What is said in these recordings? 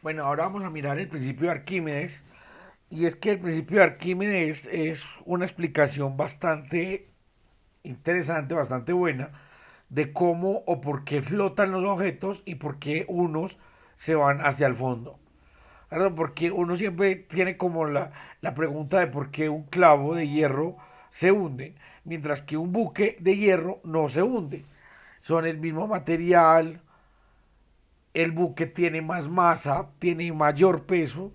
Bueno, ahora vamos a mirar el principio de Arquímedes. Y es que el principio de Arquímedes es una explicación bastante interesante, bastante buena, de cómo o por qué flotan los objetos y por qué unos se van hacia el fondo. ¿Verdad? Porque uno siempre tiene como la pregunta de por qué un clavo de hierro se hunde, mientras que un buque de hierro no se hunde. Son el mismo material, el buque tiene más masa, tiene mayor peso,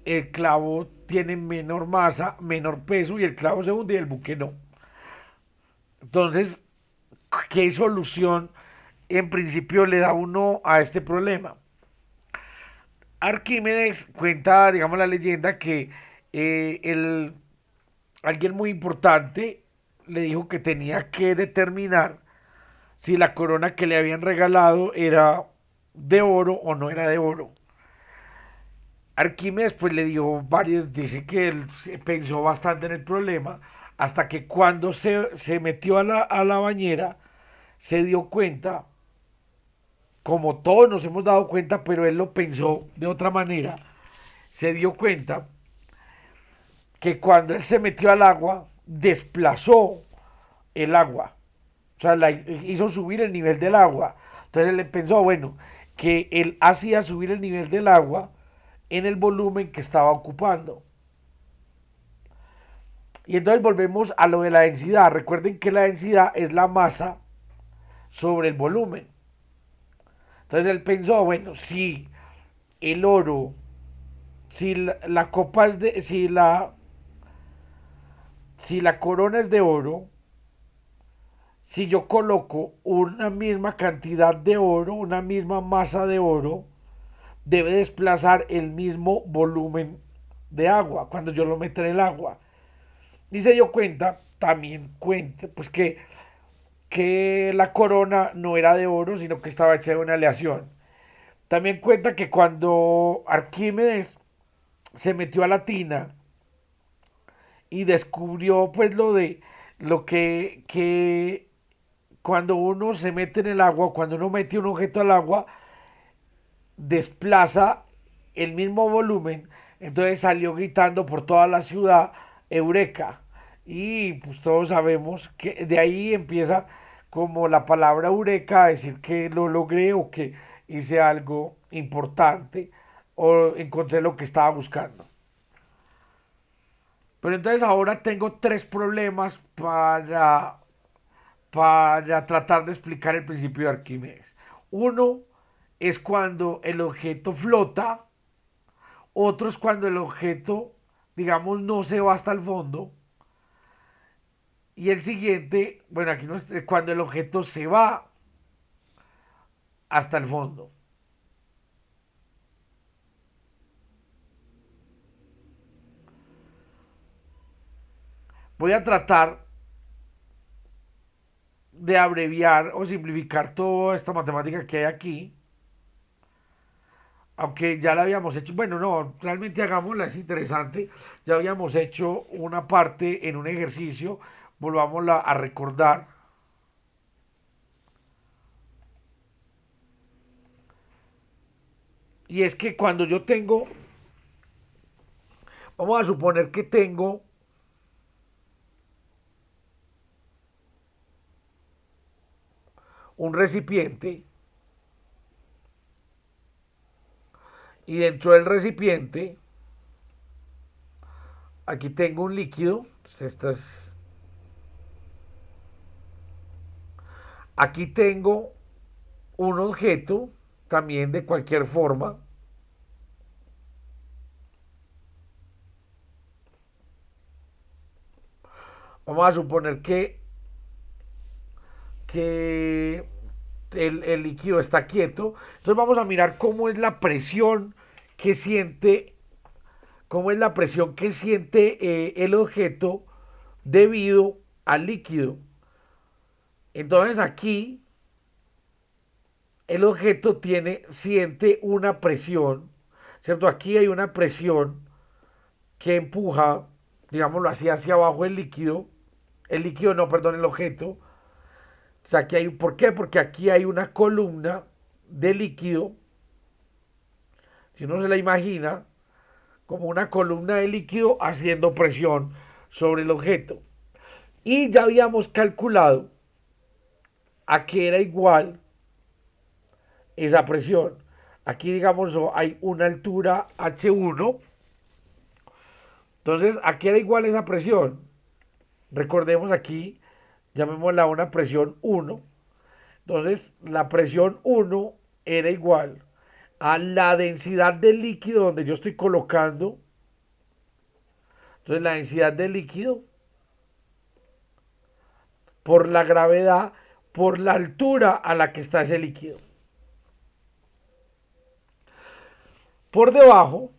el clavo tiene menor masa, menor peso y el clavo se hunde y el buque no. Entonces, ¿qué solución en principio le da uno a este problema? Arquímedes cuenta, digamos, la leyenda que alguien muy importante le dijo que tenía que determinar si la corona que le habían regalado era de oro o no era de oro. Arquímedes pues le dio varios, dice que él pensó bastante en el problema, hasta que cuando se metió a la bañera, se dio cuenta, como todos nos hemos dado cuenta, pero él lo pensó de otra manera, se dio cuenta que cuando él se metió al agua, desplazó el agua, o sea, hizo subir el nivel del agua. Entonces él pensó, bueno, que él hacía subir el nivel del agua en el volumen que estaba ocupando. Y entonces volvemos a lo de la densidad. Recuerden que la densidad es la masa sobre el volumen. Entonces él pensó, bueno, si el oro, si la copa es de, si la corona es de oro, si yo coloco una misma cantidad de oro, una misma masa de oro, debe desplazar el mismo volumen de agua cuando yo lo meto en el agua. Y se dio cuenta, también cuenta, pues que la corona no era de oro, sino que estaba hecha de una aleación. También cuenta que cuando Arquímedes se metió a la tina y descubrió pues lo de lo que cuando uno se mete en el agua, cuando uno mete un objeto al agua, desplaza el mismo volumen, entonces salió gritando por toda la ciudad, Eureka. Y pues todos sabemos que de ahí empieza como la palabra Eureka a decir que lo logré o que hice algo importante o encontré lo que estaba buscando. Pero entonces ahora tengo tres problemas para tratar de explicar el principio de Arquímedes. Uno es cuando el objeto flota, otro es cuando el objeto, digamos, no se va hasta el fondo, y el siguiente, bueno, aquí no es cuando el objeto se va hasta el fondo. Voy a tratar de abreviar o simplificar toda esta matemática que hay aquí, aunque ya la habíamos hecho, bueno, no, realmente hagámosla, es interesante, ya habíamos hecho una parte en un ejercicio, volvámosla a recordar, y es que cuando yo tengo, vamos a suponer que tengo un recipiente, y dentro del recipiente, aquí tengo un líquido, aquí tengo un objeto, también de cualquier forma, vamos a suponer que el líquido está quieto. Entonces vamos a mirar cómo es la presión que siente, cómo es la presión que siente el objeto debido al líquido. Entonces aquí el objeto siente una presión, ¿cierto? Aquí hay una presión que empuja, digámoslo así, hacia abajo el líquido no, perdón, el objeto. O sea, aquí hay, ¿por qué? Porque aquí hay una columna de líquido si uno se la imagina, como una columna de líquido haciendo presión sobre el objeto. Y ya habíamos calculado a qué era igual esa presión. Aquí, digamos, hay una altura H1. Entonces, ¿a qué era igual esa presión? Recordemos aquí, llamémosla una presión 1. Entonces, la presión 1 era igual a la densidad del líquido donde yo estoy colocando. Entonces, la densidad del líquido por la gravedad, por la altura a la que está ese líquido. Por debajo,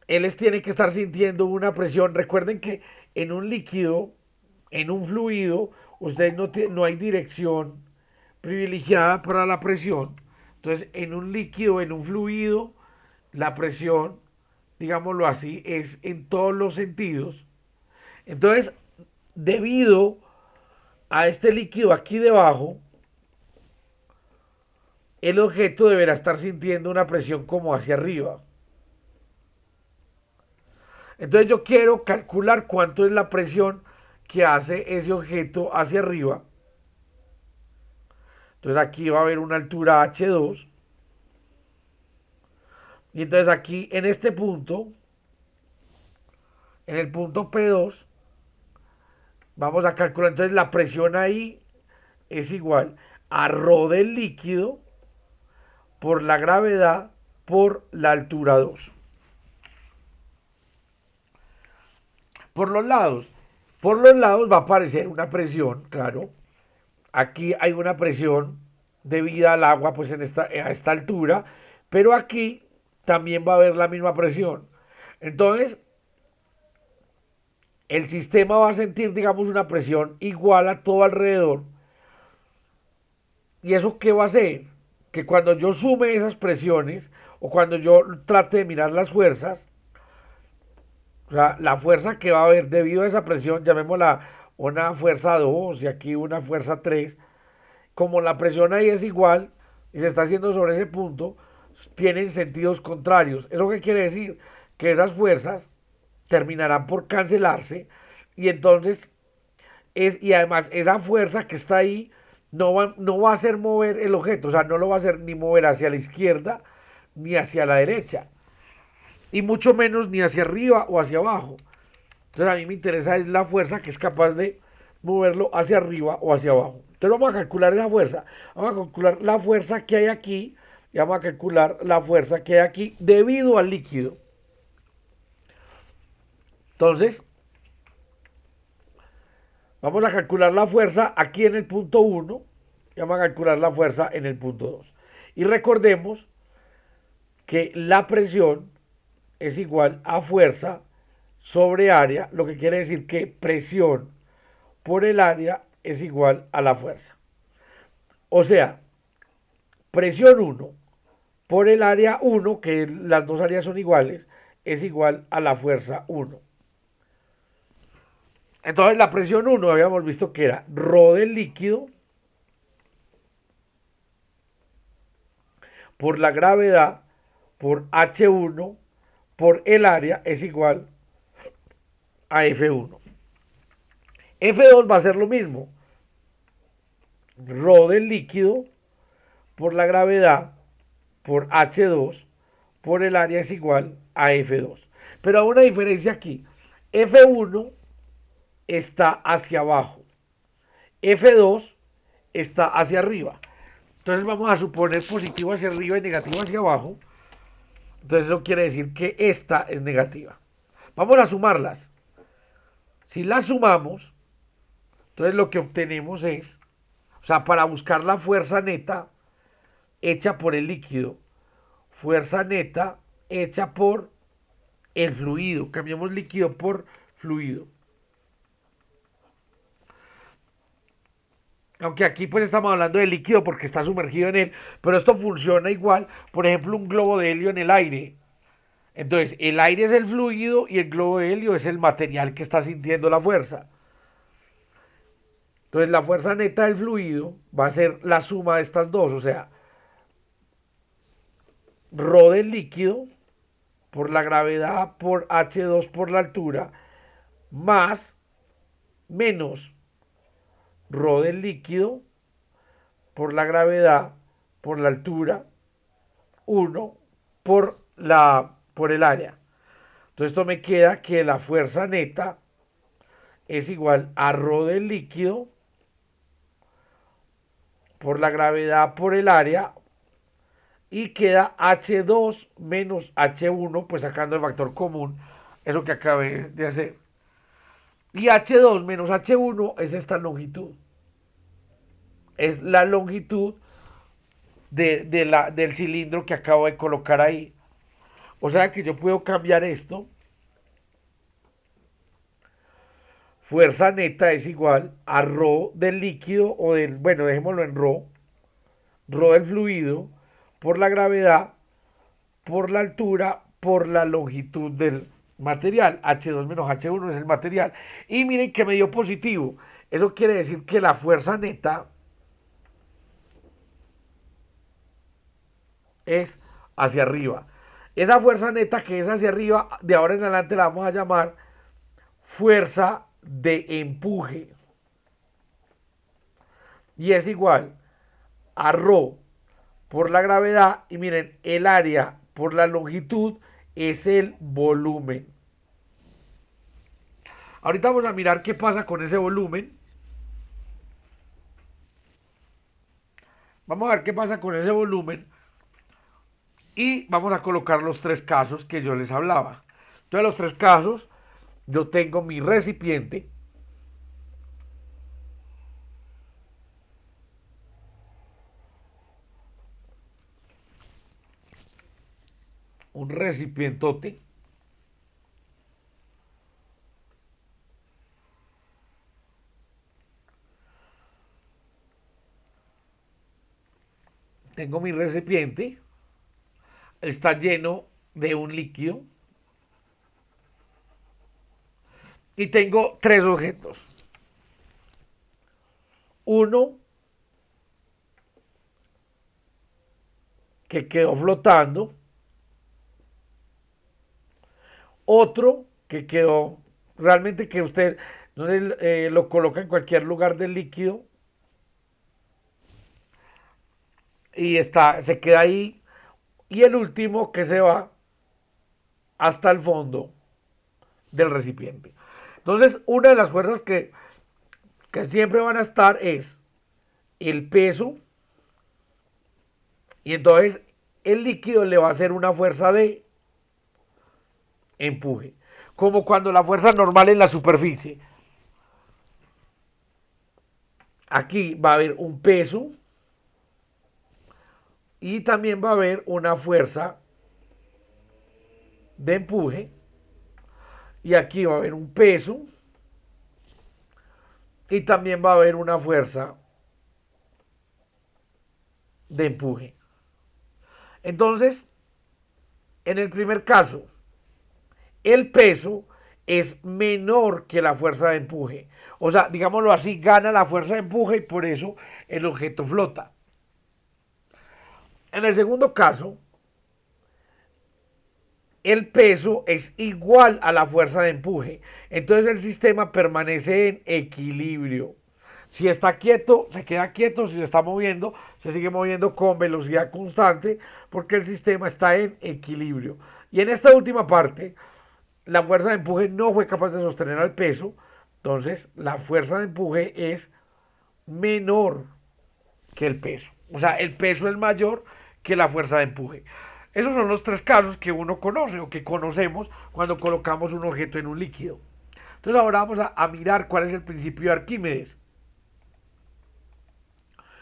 él tiene que estar sintiendo una presión. Recuerden que en un líquido, en un fluido, ustedes no hay dirección privilegiada para la presión. Entonces, en un líquido, en un fluido, la presión, digámoslo así, es en todos los sentidos. Entonces, debido a este líquido aquí debajo, el objeto deberá estar sintiendo una presión como hacia arriba. Entonces yo quiero calcular cuánto es la presión que hace ese objeto hacia arriba. Entonces aquí va a haber una altura H2. Y entonces aquí en este punto, en el punto P2, vamos a calcular. Entonces la presión ahí es igual a ρ del líquido por la gravedad por la altura 2. Por los lados. Por los lados va a aparecer una presión, claro. Aquí hay una presión debida al agua, pues a esta altura, pero aquí también va a haber la misma presión. Entonces, el sistema va a sentir, digamos, una presión igual a todo alrededor. ¿Y eso qué va a hacer? Que cuando yo sume esas presiones o cuando yo trate de mirar las fuerzas, o sea, la fuerza que va a haber debido a esa presión, llamémosla una fuerza 2 y aquí una fuerza 3, como la presión ahí es igual y se está haciendo sobre ese punto, tienen sentidos contrarios. ¿Eso qué quiere decir? Que esas fuerzas terminarán por cancelarse y entonces y además esa fuerza que está ahí no va a hacer mover el objeto, o sea, no lo va a hacer ni mover hacia la izquierda ni hacia la derecha, y mucho menos ni hacia arriba o hacia abajo. Entonces a mí me interesa es la fuerza que es capaz de moverlo hacia arriba o hacia abajo. Entonces vamos a calcular esa fuerza. Vamos a calcular la fuerza que hay aquí y vamos a calcular la fuerza que hay aquí debido al líquido. Entonces, vamos a calcular la fuerza aquí en el punto 1 y vamos a calcular la fuerza en el punto 2. Y recordemos que la presión es igual a fuerza sobre área, lo que quiere decir que presión por el área es igual a la fuerza. O sea, presión 1 por el área 1, que las dos áreas son iguales, es igual a la fuerza 1. Entonces la presión 1 habíamos visto que era ρ del líquido por la gravedad por H1 por el área es igual a F1. F2 va a ser lo mismo. Rho del líquido por la gravedad por H2 por el área es igual a F2. Pero hay una diferencia aquí. F1 está hacia abajo. F2 está hacia arriba. Entonces vamos a suponer positivo hacia arriba y negativo hacia abajo. Entonces eso quiere decir que esta es negativa. Vamos a sumarlas. Si las sumamos, entonces lo que obtenemos es, o sea, para buscar la fuerza neta hecha por el líquido, fuerza neta hecha por el fluido. Cambiamos líquido por fluido. Aunque aquí pues estamos hablando de líquido porque está sumergido en él, pero esto funciona igual, por ejemplo, un globo de helio en el aire. Entonces, el aire es el fluido y el globo de helio es el material que está sintiendo la fuerza. Entonces, la fuerza neta del fluido va a ser la suma de estas dos, o sea, Rho del líquido por la gravedad por H2 por la altura más menos Rho del líquido por la gravedad por la altura 1 por el área. Entonces esto me queda que la fuerza neta es igual a Rho del líquido por la gravedad por el área y queda H2 menos H1, pues sacando el factor común, eso que acabé de hacer. Y H2 menos H1 es esta longitud. Es la longitud del cilindro que acabo de colocar ahí. O sea que yo puedo cambiar esto. Fuerza neta es igual a Rho del líquido o del, bueno, dejémoslo en Rho del fluido por la gravedad, por la altura, por la longitud del material. H2 menos H1 es el material. Y miren que me dio positivo. Eso quiere decir que la fuerza neta es hacia arriba. Esa fuerza neta que es hacia arriba, de ahora en adelante la vamos a llamar fuerza de empuje. Y es igual a Rho por la gravedad. Y miren, el área por la longitud es el volumen. Ahorita vamos a mirar qué pasa con ese volumen. Vamos a ver qué pasa con ese volumen. Y vamos a colocar los tres casos que yo les hablaba. Entonces, los tres casos, yo tengo mi recipiente. Un recipientote. Tengo mi recipiente. Está lleno de un líquido. Y tengo tres objetos. Uno que quedó flotando. Otro que quedó realmente que usted no sé, lo coloca en cualquier lugar del líquido y se queda ahí. Y el último que se va hasta el fondo del recipiente. Entonces, una de las fuerzas que siempre van a estar es el peso. Y entonces el líquido le va a hacer una fuerza de empuje. Como cuando la fuerza normal en la superficie. Aquí va a haber un peso y también va a haber una fuerza de empuje. Y aquí va a haber un peso y también va a haber una fuerza de empuje. Entonces, en el primer caso, el peso es menor que la fuerza de empuje. O sea, digámoslo así, gana la fuerza de empuje y por eso el objeto flota. En el segundo caso, el peso es igual a la fuerza de empuje. Entonces el sistema permanece en equilibrio. Si está quieto, se queda quieto. Si se está moviendo, se sigue moviendo con velocidad constante porque el sistema está en equilibrio. Y en esta última parte, la fuerza de empuje no fue capaz de sostener al peso. Entonces, la fuerza de empuje es menor que el peso. O sea, el peso es mayor que la fuerza de empuje. Esos son los tres casos que uno conoce o que conocemos cuando colocamos un objeto en un líquido. Entonces ahora vamos a mirar cuál es el principio de Arquímedes.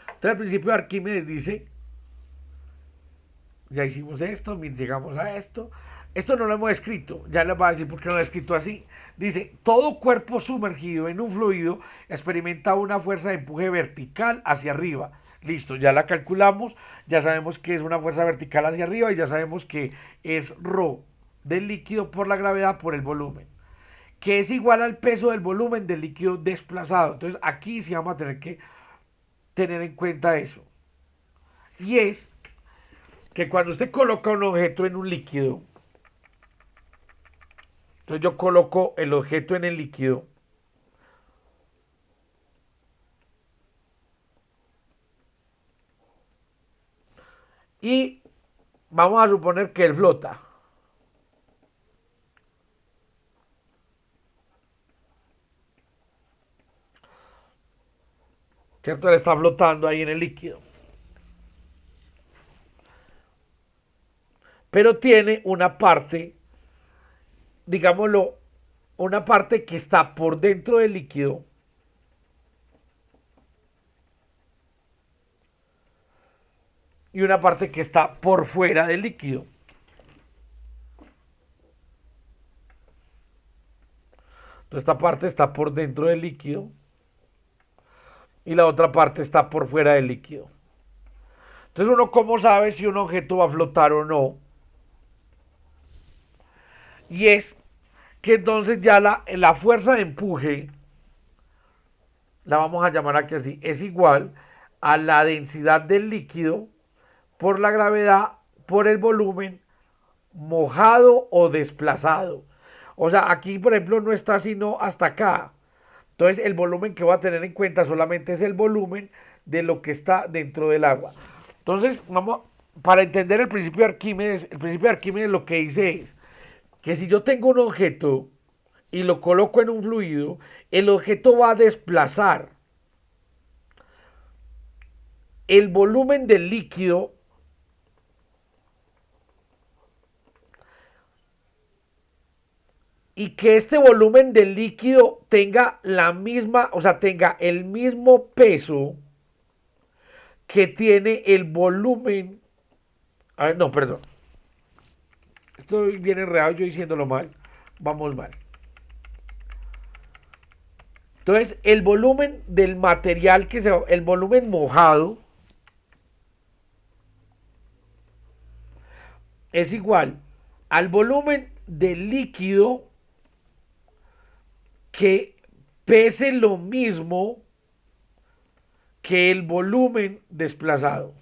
Entonces el principio de Arquímedes dice, ya hicimos esto, llegamos a esto. Esto no lo hemos escrito, ya les voy a decir por qué no lo he escrito así. Dice, todo cuerpo sumergido en un fluido experimenta una fuerza de empuje vertical hacia arriba. Listo, ya la calculamos, ya sabemos que es una fuerza vertical hacia arriba y ya sabemos que es Rho del líquido por la gravedad por el volumen, que es igual al peso del volumen del líquido desplazado. Entonces aquí sí vamos a tener que tener en cuenta eso. Y es que cuando usted coloca un objeto en un líquido, entonces yo coloco el objeto en el líquido y vamos a suponer que él flota. ¿Cierto? Él está flotando ahí en el líquido. Pero tiene una parte, digámoslo, una parte que está por dentro del líquido y una parte que está por fuera del líquido. Entonces esta parte está por dentro del líquido y la otra parte está por fuera del líquido. Entonces uno cómo sabe si un objeto va a flotar o no. Y es que entonces ya la fuerza de empuje, la vamos a llamar aquí así, es igual a la densidad del líquido por la gravedad por el volumen mojado o desplazado. O sea, aquí por ejemplo no está sino hasta acá. Entonces el volumen que voy a tener en cuenta solamente es el volumen de lo que está dentro del agua. Entonces, vamos, para entender el principio de Arquímedes lo que dice es que si yo tengo un objeto y lo coloco en un fluido, el objeto va a desplazar el volumen del líquido y que este volumen del líquido tenga la misma, o sea, tenga el mismo peso que tiene el volumen. A ver, no, perdón. Esto viene enredado yo diciéndolo mal. Vamos mal. Entonces, el volumen del material el volumen mojado es igual al volumen del líquido que pese lo mismo que el volumen desplazado.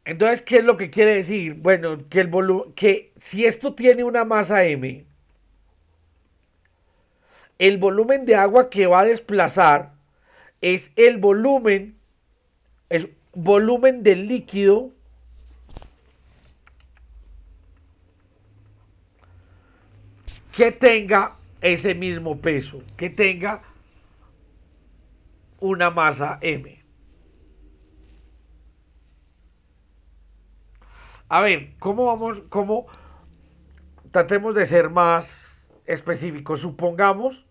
Entonces, ¿qué es lo que quiere decir? Bueno, que si esto tiene una masa m, el volumen de agua que va a desplazar es el volumen, es volumen del líquido que tenga ese mismo peso, que tenga una masa m. A ver, ¿cómo vamos? ¿Cómo? Tratemos de ser más específicos. Supongamos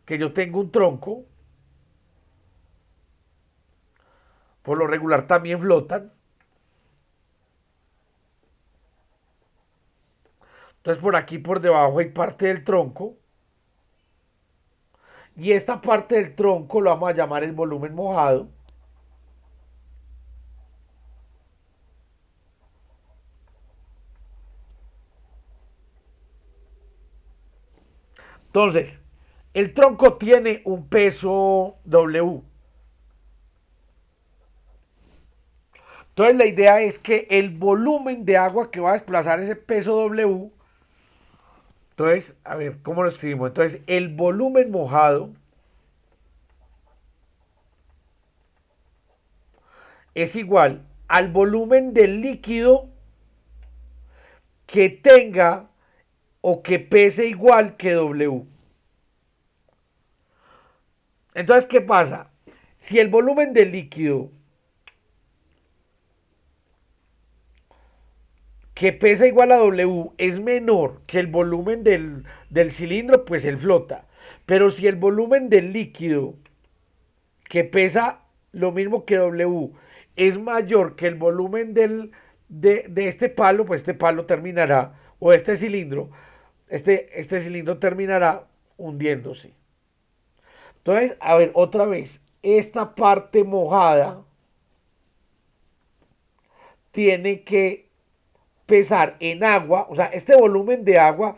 que yo tengo un tronco, por lo regular también flotan. Entonces por aquí por debajo hay parte del tronco. Y esta parte del tronco lo vamos a llamar el volumen mojado. Entonces, el tronco tiene un peso W. Entonces la idea es que el volumen de agua que va a desplazar ese peso W, entonces, a ver, ¿cómo lo escribimos? Entonces, el volumen mojado es igual al volumen del líquido que tenga o que pese igual que W. Entonces, ¿qué pasa? Si el volumen del líquido que pesa igual a W es menor que el volumen del cilindro, pues él flota. Pero si el volumen del líquido que pesa lo mismo que W es mayor que el volumen de este palo, pues este palo terminará, o este cilindro terminará hundiéndose. Entonces, a ver, otra vez, esta parte mojada tiene que pesar en agua, o sea, este volumen de agua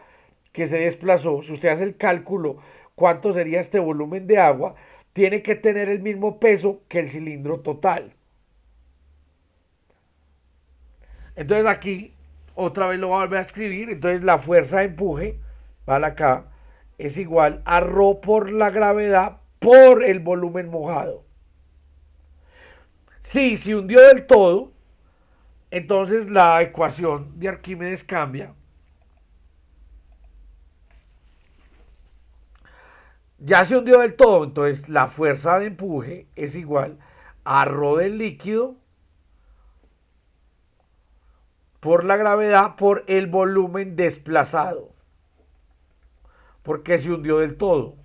que se desplazó, si usted hace el cálculo, cuánto sería este volumen de agua, tiene que tener el mismo peso que el cilindro total. Entonces aquí otra vez lo voy a volver a escribir. Entonces la fuerza de empuje, vale acá, es igual a ρ por la gravedad por el volumen mojado. Si se hundió del todo, entonces la ecuación de Arquímedes cambia. Ya se hundió del todo, entonces la fuerza de empuje es igual a ρ del líquido por la gravedad por el volumen desplazado, porque se hundió del todo.